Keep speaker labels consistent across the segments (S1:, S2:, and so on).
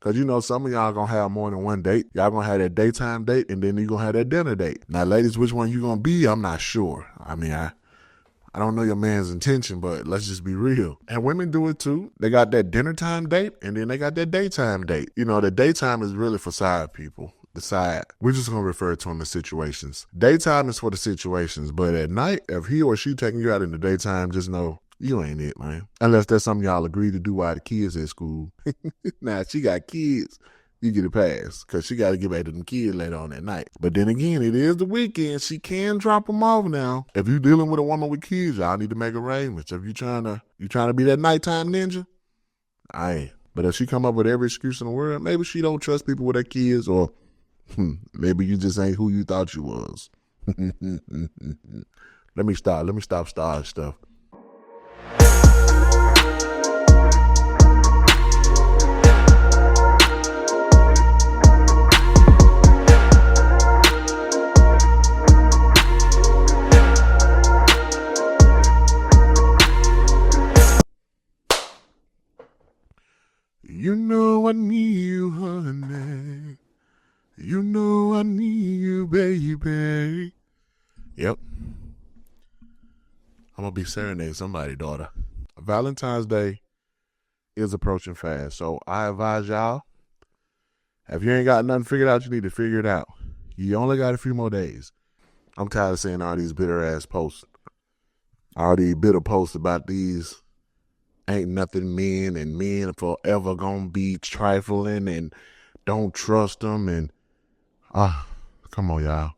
S1: Because you know some of y'all going to have more than one date. Y'all going to have that daytime date and then you going to have that dinner date. Now, ladies, which one you going to be? I'm not sure. I mean, I don't know your man's intention, but let's just be real. And women do it too. They got that dinner time date and then they got that daytime date. You know, the daytime is really for side people. The side. We're just going to refer to them as situations. Daytime is for the situations, but at night, if he or she taking you out in the daytime, just know you ain't it, man. Unless that's something y'all agree to do while the kids at school. Now, she got kids. You get a pass because she got to get back to them kids later on that night. But then again, it is the weekend. She can drop them off now. If you dealing with a woman with kids, y'all need to make arrangements. If you trying to be that nighttime ninja, I ain't. But if she come up with every excuse in the world, maybe she don't trust people with their kids, or maybe you just ain't who you thought you was. Let me stop starting stuff. You know I need you, honey. You know I need you, baby. Yep. I'm going to be serenading somebody, daughter. Valentine's Day is approaching fast, so I advise y'all, if you ain't got nothing figured out, you need to figure it out. You only got a few more days. I'm tired of seeing all these bitter-ass posts. All these bitter posts about these ain't nothing men and men forever gonna be trifling and don't trust them and come on, y'all.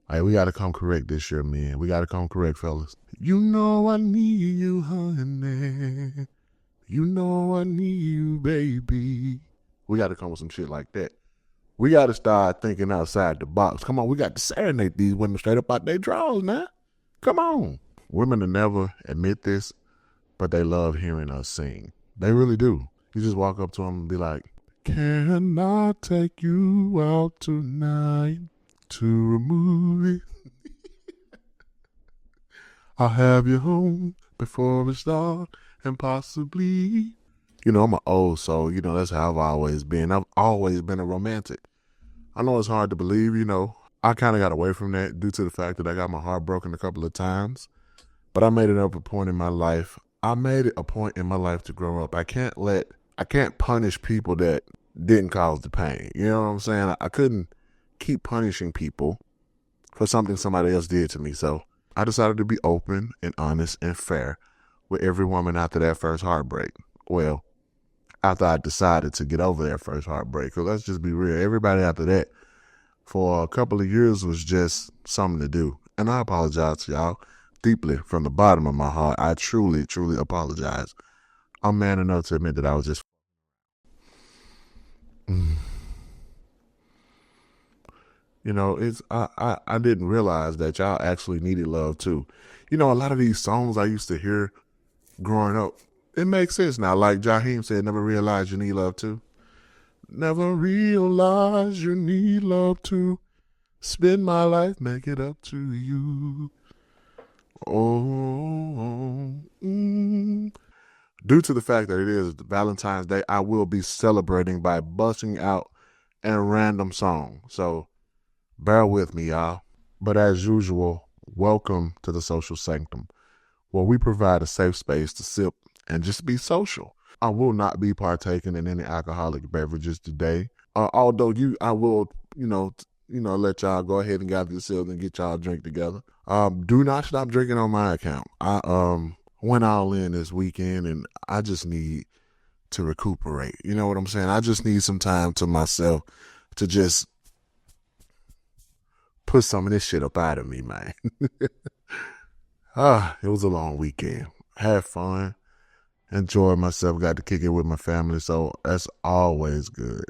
S1: Hey, we gotta come correct this year, man. We gotta come correct, fellas. You know I need you, honey. You know I need you, baby. We gotta come with some shit like that. We gotta start thinking outside the box. Come on, we got to serenade these women straight up out their drawers now. Come on. Women will never admit this, but they love hearing us sing. They really do. You just walk up to them and be like, can I take you out tonight to a movie? I'll have you home before we start and possibly. You know, I'm an old soul. You know, that's how I've always been. I've always been a romantic. I know it's hard to believe, you know. I kind of got away from that due to the fact that I got my heart broken a couple of times. But I made it up a point in my life. I made it a point in my life to grow up. I can't punish people that didn't cause the pain. You know what I'm saying? I couldn't keep punishing people for something somebody else did to me. So I decided to be open and honest and fair with every woman after that first heartbreak. Well, after I decided to get over that first heartbreak. Because let's just be real. Everybody after that for a couple of years was just something to do. And I apologize to y'all deeply from the bottom of my heart. I truly, truly apologize. I'm man enough to admit that I was just you know, I didn't realize that y'all actually needed love too. You know, a lot of these songs I used to hear growing up, it makes sense now. Like Jaheim said, never realize you need love too. Never realize you need love too. Spend my life, make it up to you. Due to the fact that it is Valentine's Day, I will be celebrating by busting out a random song. So bear with me, y'all. But as usual, welcome to the Social Sanctum, where we provide a safe space to sip and just be social. I will not be partaking in any alcoholic beverages today. Although I will, let y'all go ahead and gather yourselves and get y'all a drink together. Do not stop drinking on my account. I went all in this weekend and I just need to recuperate. You know what I'm saying? I just need some time to myself to just put some of this shit up out of me, man. It was a long weekend. Had fun. Enjoyed myself. Got to kick it with my family. So that's always good.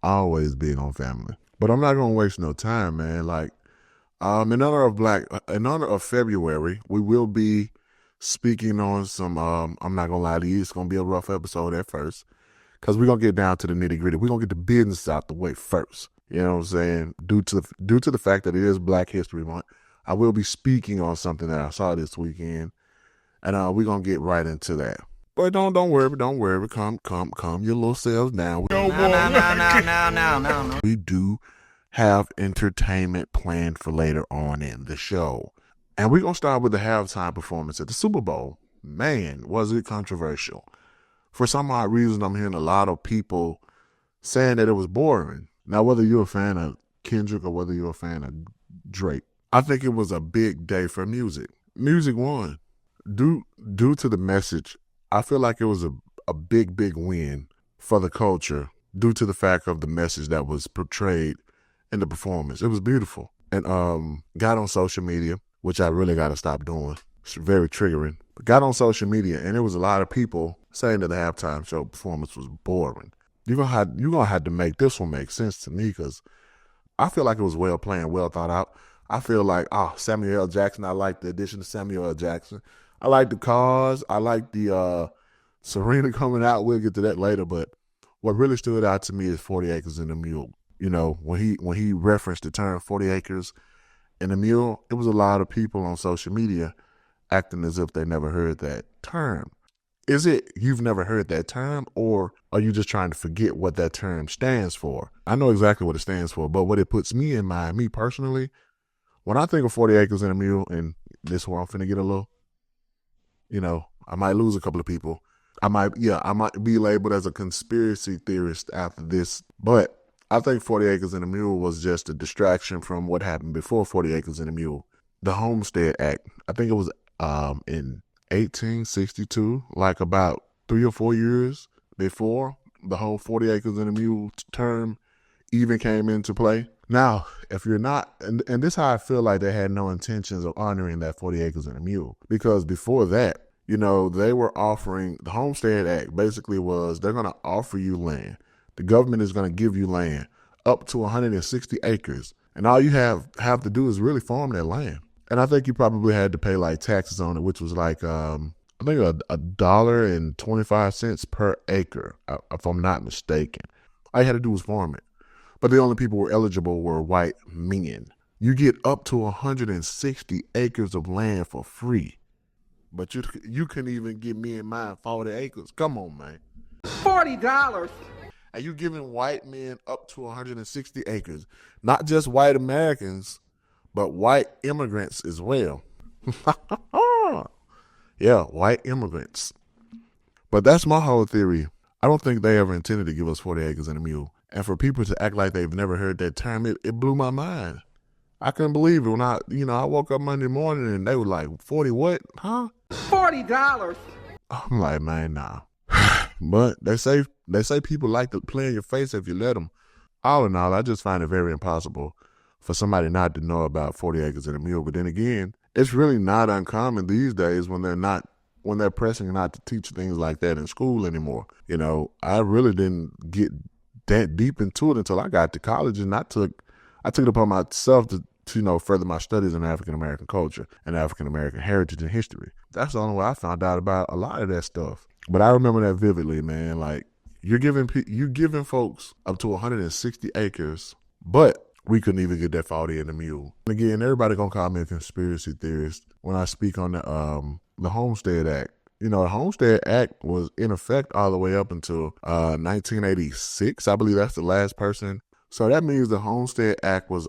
S1: Always being on family. But I'm not going to waste no time, man. Like, in honor of February, we will be speaking on some, I'm not going to lie to you, it's going to be a rough episode at first. Because we're going to get down to the nitty gritty. We're going to get the business out the way first. You know what I'm saying? Due to the fact that it is Black History Month, I will be speaking on something that I saw this weekend. And we're going to get right into that. But don't worry. Calm your little selves down.
S2: No.
S1: We do have entertainment planned for later on in the show. And we're going to start with the halftime performance at the Super Bowl. Man, was it controversial. For some odd reason, I'm hearing a lot of people saying that it was boring. Now, whether you're a fan of Kendrick or whether you're a fan of Drake, I think it was a big day for music. Music won. Due to the message, I feel like it was a big win for the culture due to the fact of the message that was portrayed in the performance. It was beautiful. And got on social media, which I really got to stop doing. It's very triggering. But got on social media, and there was a lot of people saying that the halftime show performance was boring. You're gonna have to make this one make sense to me, because I feel like it was well planned, well thought out. I feel like, Samuel L. Jackson, I like the addition of Samuel L. Jackson. I like the cars. I like the Serena coming out. We'll get to that later. But what really stood out to me is 40 Acres and a Mule. You know, when he referenced the term 40 Acres and a Mule, it was a lot of people on social media acting as if they never heard that term. Is it you've never heard that term, or are you just trying to forget what that term stands for? I know exactly what it stands for, but what it puts me in mind, me personally, when I think of 40 Acres and a Mule, and this is where I'm finna get a little, I might lose a couple of people. I might be labeled as a conspiracy theorist after this, but I think 40 Acres and a Mule was just a distraction from what happened before 40 Acres and a Mule. The Homestead Act, I think it was in 1862, like about 3 or 4 years before the whole 40 Acres and a Mule term even came into play. Now, if you're not, and this is how I feel like they had no intentions of honoring that 40 Acres and a Mule, because before that, they were offering, the Homestead Act basically was, they're going to offer you land. The government is going to give you land up to 160 acres. And all you have to do is really farm that land. And I think you probably had to pay like taxes on it, which was like, I think $1.25 per acre, if I'm not mistaken. All you had to do was farm it. But the only people who were eligible were white men. You get up to 160 acres of land for free. But you couldn't even give me and mine 40 acres. Come on, man.
S2: $40.
S1: And you giving white men up to 160 acres. Not just white Americans, but white immigrants as well. Yeah, white immigrants. But that's my whole theory. I don't think they ever intended to give us 40 acres and a mule. And for people to act like they've never heard that term, it blew my mind. I couldn't believe it when I woke up Monday morning and they were like, 40 what? Huh?
S2: $40.
S1: I'm like, man, nah. But they say people like to play in your face if you let them. All in all, I just find it very impossible for somebody not to know about 40 acres and a mule. But then again, it's really not uncommon these days when they're pressing not to teach things like that in school anymore. I really didn't get that deep into it until I got to college, and I took it upon myself to further my studies in African American culture and African American heritage and history. That's the only way I found out about a lot of that stuff. But I remember that vividly, man. Like, you're giving folks up to 160 acres, but we couldn't even get that 40 in a mule. And again, everybody gonna call me a conspiracy theorist when I speak on the Homestead Act. The Homestead Act was in effect all the way up until 1986. I believe that's the last person. So that means the Homestead Act was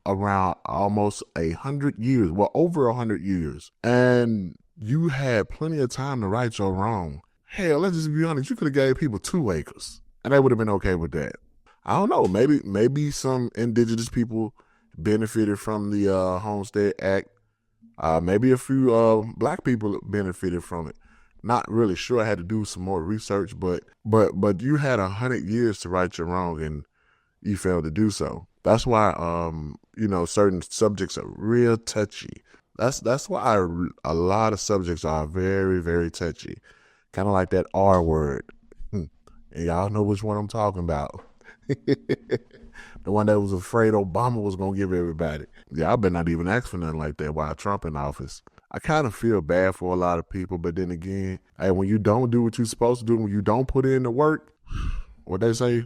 S1: around almost 100 years, over 100 years. And you had plenty of time to right your wrong. Hell, let's just be honest, you could have gave people 2 acres and they would have been okay with that. I don't know, maybe some indigenous people benefited from the Homestead Act. Maybe a few black people benefited from it. Not really sure. I had to do some more research, but you had 100 years to right your wrong and you failed to do so. That's why certain subjects are real touchy. That's why a lot of subjects are very, very touchy. Kind of like that R word. And y'all know which one I'm talking about. The one that was afraid Obama was going to give everybody. Yeah, I better not even ask for nothing like that while Trump in office. I kind of feel bad for a lot of people, but then again, hey, when you don't do what you're supposed to do, when you don't put in the work, what they say,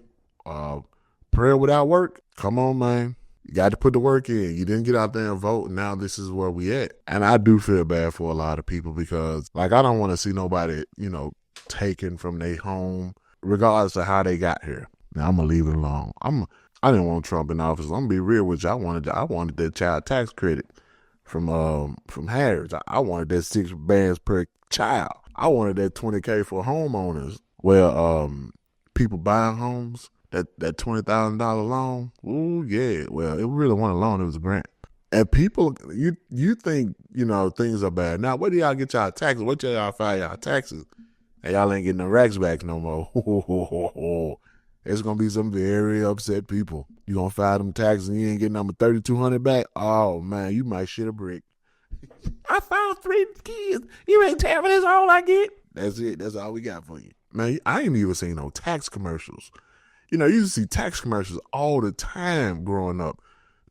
S1: prayer without work, come on, man. You got to put the work in. You didn't get out there and vote, and now this is where we at. And I do feel bad for a lot of people because, like, I don't want to see nobody, taken from their home, regardless of how they got here. Now I'm gonna leave it alone. I didn't want Trump in office. I'm gonna be real with you. I wanted that child tax credit from Harris. I wanted that 6 bands per child. I wanted that 20K for homeowners. Well, people buying homes, that $20,000 loan. Ooh yeah. Well, it really wasn't a loan. It was a grant. And people, you think things are bad. Now, where do y'all get y'all taxes? What do y'all file y'all taxes? And y'all ain't getting the racks back no more. It's gonna be some very upset people. You gonna file them taxes and you ain't getting number 3,200 back. Oh man, you might shit a brick. I found 3 kids. You ain't telling me that's all I get. That's it. That's all we got for you, man. I ain't even seen no tax commercials. You used to see tax commercials all the time growing up.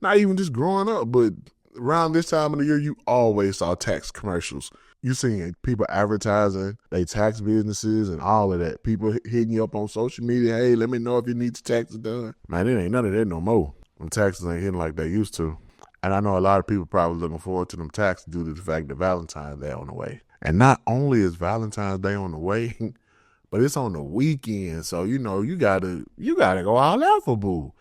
S1: Not even just growing up, but around this time of the year, you always saw tax commercials. You seeing people advertising they tax businesses and all of that. People hitting you up on social media. Hey, let me know if you need your taxes done. Man, it ain't none of that no more. Them taxes ain't hitting like they used to. And I know a lot of people probably looking forward to them taxes due to the fact that Valentine's Day on the way. And not only is Valentine's Day on the way, but it's on the weekend. So, you gotta go all out for boo.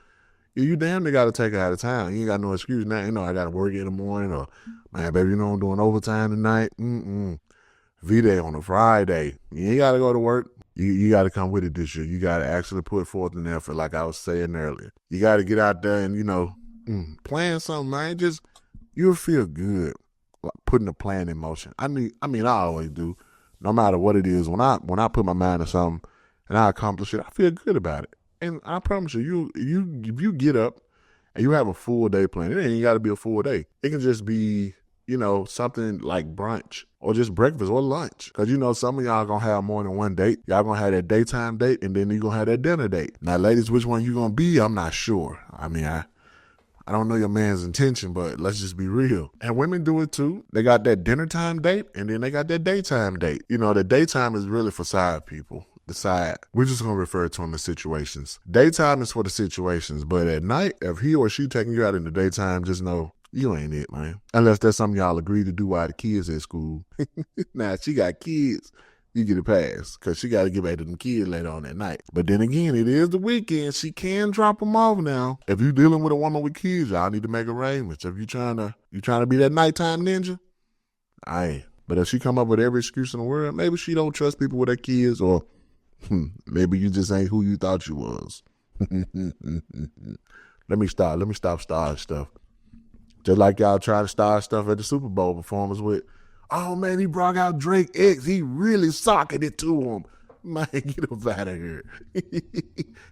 S1: You damn near got to take her out of town. You ain't got no excuse now. I got to work in the morning or, man, baby, I'm doing overtime tonight. V-Day on a Friday. You ain't got to go to work. You got to come with it this year. You got to actually put forth an effort like I was saying earlier. You got to get out there and, plan something, man. You'll feel good like putting a plan in motion. I always do. No matter what it is, when I put my mind to something and I accomplish it, I feel good about it. And I promise you, if you get up and you have a full day plan, it ain't got to be a full day. It can just be, something like brunch or just breakfast or lunch. Because, some of y'all going to have more than one date. Y'all going to have that daytime date and then you going to have that dinner date. Now, ladies, which one you going to be, I'm not sure. I don't know your man's intention, but let's just be real. And women do it too. They got that dinner time date and then they got that daytime date. The daytime is really for side people. The side. We're just going to refer to them as situations. Daytime is for the situations, but at night, if he or she taking you out in the daytime, just know you ain't it, man. Unless that's something y'all agree to do while the kids at school. Now, she got kids, you get a pass because she got to get back to them kids later on that night. But then again, it is the weekend. She can drop them off now. If you dealing with a woman with kids, y'all need to make arrangements. If you trying to be that nighttime ninja, aye. But if she come up with every excuse in the world, maybe she don't trust people with their kids or maybe you just ain't who you thought you was. Let me stop starting stuff. Just like y'all try to start stuff at the Super Bowl performance with, oh man, he brought out Drake X. He really socketed it to him. Man, get him out of here.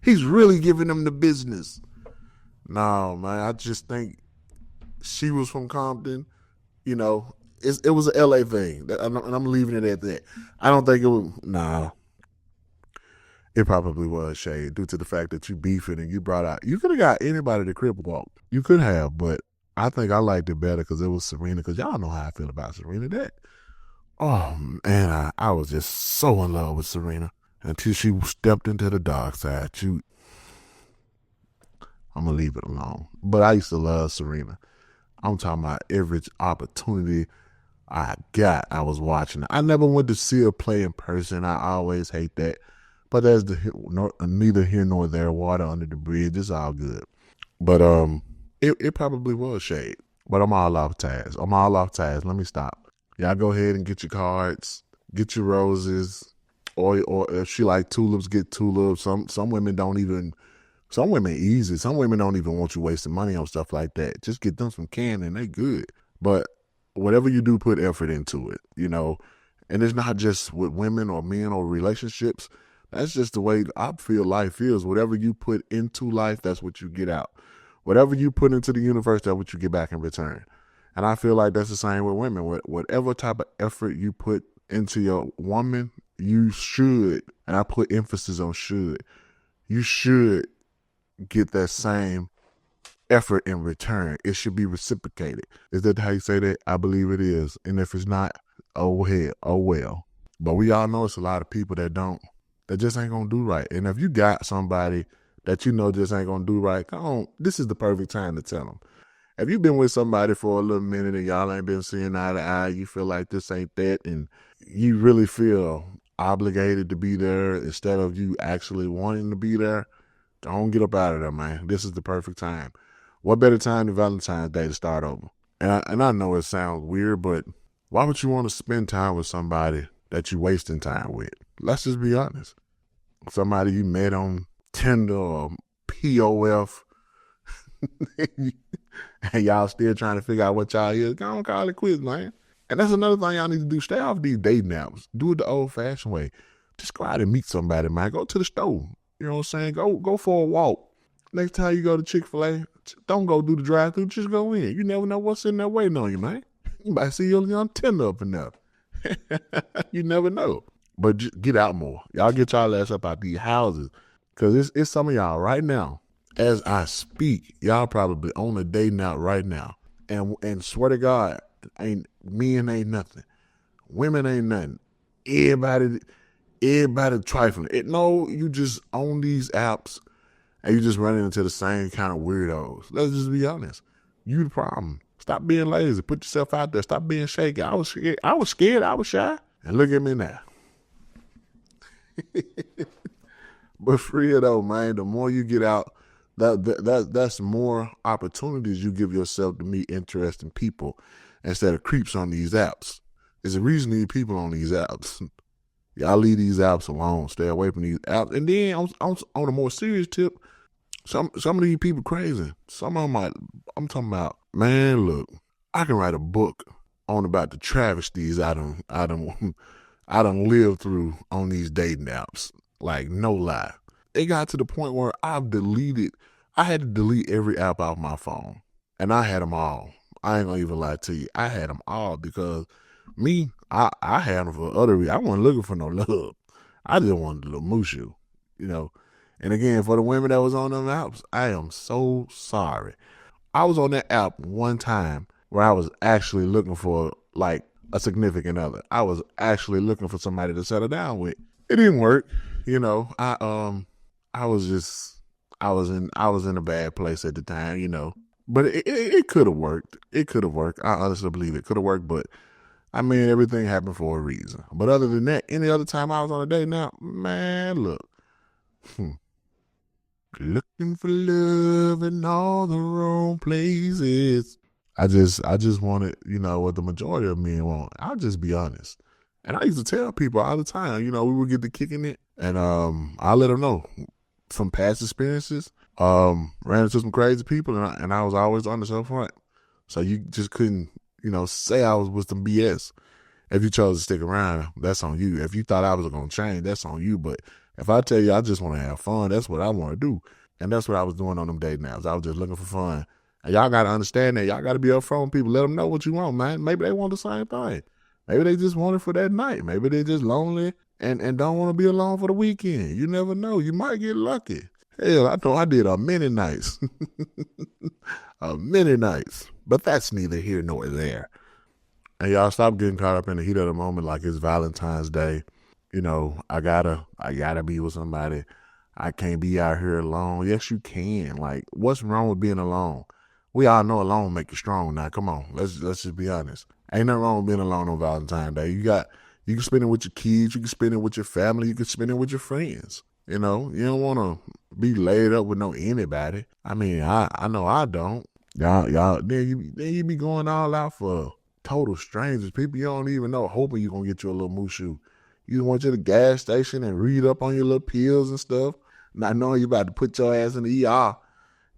S1: He's really giving them the business. No, man, I just think she was from Compton. It was an LA thing. And I'm leaving it at that. I don't think it was, nah. It probably was shade due to the fact that you beefing and you brought out. You could have got anybody to crib walk. You could have, but I think I liked it better because it was Serena. Because y'all know how I feel about Serena. Man, I was just so in love with Serena until she stepped into the dark side. I'm gonna leave it alone. But I used to love Serena. I'm talking about every opportunity I got, I was watching her. I never went to see her play in person. I always hate that. But that's neither here nor there. Water under the bridge. It's all good. But it probably was shade. But I'm all off task. Let me stop. Y'all go ahead and get your cards, get your roses, or if she like tulips, get tulips. Some women don't even. Some women easy. Some women don't even want you wasting money on stuff like that. Just get them some candy and they good. But whatever you do, put effort into it. And it's not just with women or men or relationships. That's just the way I feel life is. Whatever you put into life, that's what you get out. Whatever you put into the universe, that's what you get back in return. And I feel like that's the same with women. Whatever type of effort you put into your woman, you should, and I put emphasis on should, you should get that same effort in return. It should be reciprocated. Is that how you say that? I believe it is. And if it's not, oh hell, oh well. But we all know it's a lot of people that just ain't gonna do right. And if you got somebody that just ain't gonna do right, come on, this is the perfect time to tell them. If you've been with somebody for a little minute and y'all ain't been seeing eye to eye, you feel like this ain't that, and you really feel obligated to be there instead of you actually wanting to be there, don't get up out of there, man. This is the perfect time. What better time than Valentine's Day to start over? And I know it sounds weird, but why would you want to spend time with somebody that you're wasting time with? Let's just be honest. Somebody you met on Tinder or POF, and y'all still trying to figure out what y'all is, go on, call it quits, man. And that's another thing y'all need to do. Stay off these dating apps. Do it the old-fashioned way. Just go out and meet somebody, man. Go to the store. You know what I'm saying? Go for a walk. Next time you go to Chick-fil-A, don't go do the drive-thru. Just go in. You never know what's in there waiting on you, man. You might see your young Tinder up in there. You never know. But just get out more. Y'all get y'all ass up out these houses. Because it's some of y'all right now, as I speak, y'all probably on a dating out right now. And swear to God, men ain't nothing. Women ain't nothing. Everybody trifling. No, you just on these apps and you just running into the same kind of weirdos. Let's just be honest. You the problem. Stop being lazy. Put yourself out there. Stop being shaky. I was scared. I was shy. And look at me now. But for real though, man, the more you get out, that's more opportunities you give yourself to meet interesting people instead of creeps on these apps. There's a reason these people on these apps. Y'all leave these apps alone. Stay away from these apps. And then on a more serious tip, some of these people crazy. Some of them I'm talking about, man, look, I can write a book on about the travesties I done lived through on these dating apps. Like, no lie. It got to the point where I had to delete every app off my phone. And I had them all. I ain't gonna even lie to you. I had them all because I had them for other reasons. I wasn't looking for no love. I just wanted a little mushu, you know. And again, for the women that was on them apps, I am so sorry. I was on that app one time where I was actually looking for like a significant other. I was actually looking for somebody to settle down with. It didn't work, you know. I was in a bad place at the time, you know. But it could have worked. It could have worked. I honestly believe it could have worked, but I mean, everything happened for a reason. But other than that, any other time I was on a date now, man, look. Looking for love in all the wrong places. I just wanted, you know, what the majority of men want. I'll just be honest. And I used to tell people all the time, you know, we would get to kicking it. And I let them know from past experiences, ran into some crazy people, and I was always honest up front. So you just couldn't, you know, say I was some BS. If you chose to stick around, that's on you. If you thought I was going to change, that's on you. But if I tell you I just want to have fun, that's what I want to do. And that's what I was doing on them dating apps. I was just looking for fun. And y'all got to understand that. Y'all got to be upfront with people. Let them know what you want, man. Maybe they want the same thing. Maybe they just want it for that night. Maybe they just lonely and don't want to be alone for the weekend. You never know. You might get lucky. Hell, I know I did many nights. Many nights. But that's neither here nor there. And y'all stop getting caught up in the heat of the moment like it's Valentine's Day. You know, I gotta be with somebody. I can't be out here alone. Yes, you can. Like, what's wrong with being alone? We all know alone make you strong. Now, come on, let's just be honest. Ain't nothing wrong with being alone on Valentine's Day. You can spend it with your kids. You can spend it with your family. You can spend it with your friends. You know, you don't want to be laid up with no anybody. I mean, I know I don't. Y'all, then you be going all out for total strangers, people you don't even know, hoping you're going to get you a little mushu. You want you to the gas station and read up on your little pills and stuff, not knowing you about to put your ass in the ER.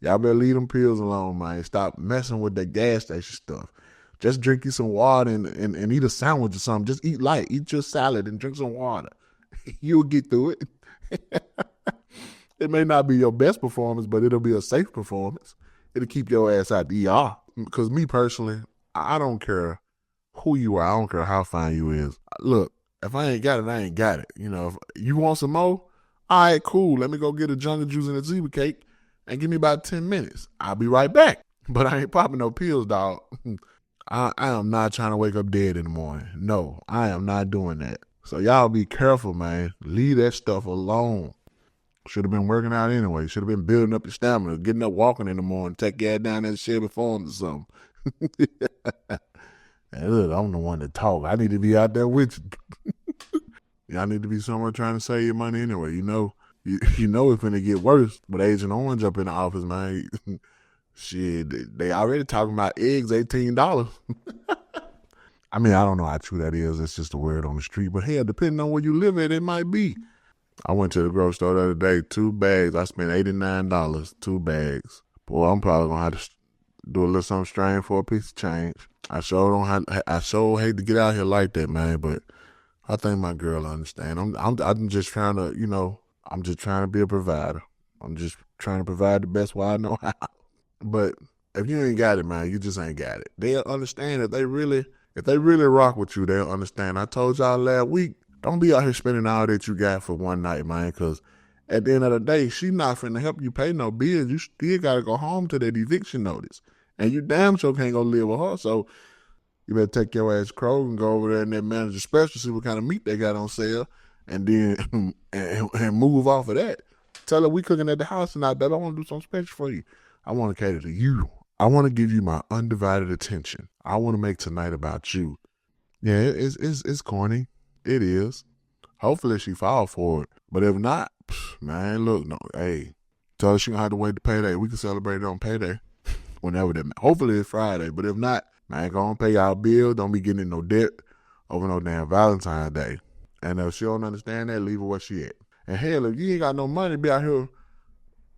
S1: Y'all better leave them pills alone, man. Stop messing with that gas station stuff. Just drink you some water and eat a sandwich or something. Just eat light. Eat your salad and drink some water. You'll get through it. It may not be your best performance, but it'll be a safe performance. It'll keep your ass out the ER. Because me personally, I don't care who you are. I don't care how fine you is. Look, if I ain't got it, I ain't got it. You know, if you want some more, all right, cool. Let me go get a jungle juice and a zebra cake and give me about 10 minutes. I'll be right back. But I ain't popping no pills, dog. I am not trying to wake up dead in the morning. No, I am not doing that. So y'all be careful, man. Leave that stuff alone. Should have been working out anyway. Should have been building up your stamina, getting up walking in the morning, take your ass down there to Shelby Farms or something. And look, I'm the one to talk. I need to be out there with you. Y'all need to be somewhere trying to save your money anyway. You know it's gonna get worse with Agent Orange up in the office, man. Shit, they already talking about eggs, $18. I mean, I don't know how true that is. It's just a word on the street. But hell, depending on where you live at, it might be. I went to the grocery store the other day, 2 bags. I spent $89, 2 bags. Boy, I'm probably gonna have to do a little something strange for a piece of change. I sure hate to get out here like that, man, but I think my girl understand. I'm just trying to, I'm just trying to be a provider. I'm just trying to provide the best way I know how. But if you ain't got it, man, you just ain't got it. They'll understand if they really rock with you, they'll understand. I told y'all last week, don't be out here spending all that you got for one night, man, because at the end of the day, she not finna help you pay no bills. You still gotta go home to that eviction notice. And you damn sure can't go live with her. So you better take your ass Kroger and go over there in that manager special, see what kind of meat they got on sale, and then and move off of that. Tell her we cooking at the house tonight, baby. I want to do something special for you. I want to cater to you. I want to give you my undivided attention. I want to make tonight about you. Yeah, it's corny. It is. Hopefully she fall for it. But if not, man, look, no, hey, tell her she gonna have to wait to payday. We can celebrate it on payday. Whenever that. Hopefully it's Friday. But if not, man, go on pay y'all bill. Don't be getting in no debt over no damn Valentine's Day. And if she don't understand that, leave her where she at. And hell, if you ain't got no money to be out here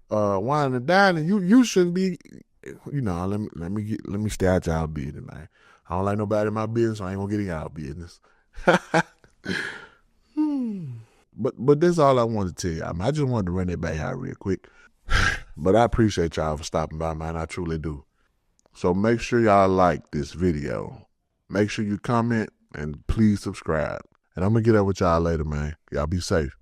S1: whining and dining, you shouldn't be. Let me stay out y'all business, man. I don't like nobody in my business, so I ain't gonna get in y'all business. But that's all I wanted to tell you. I just wanted to run that back out real quick. But I appreciate y'all for stopping by, man. I truly do. So make sure y'all like this video. Make sure you comment and please subscribe. And I'm gonna get up with y'all later, man. Y'all be safe.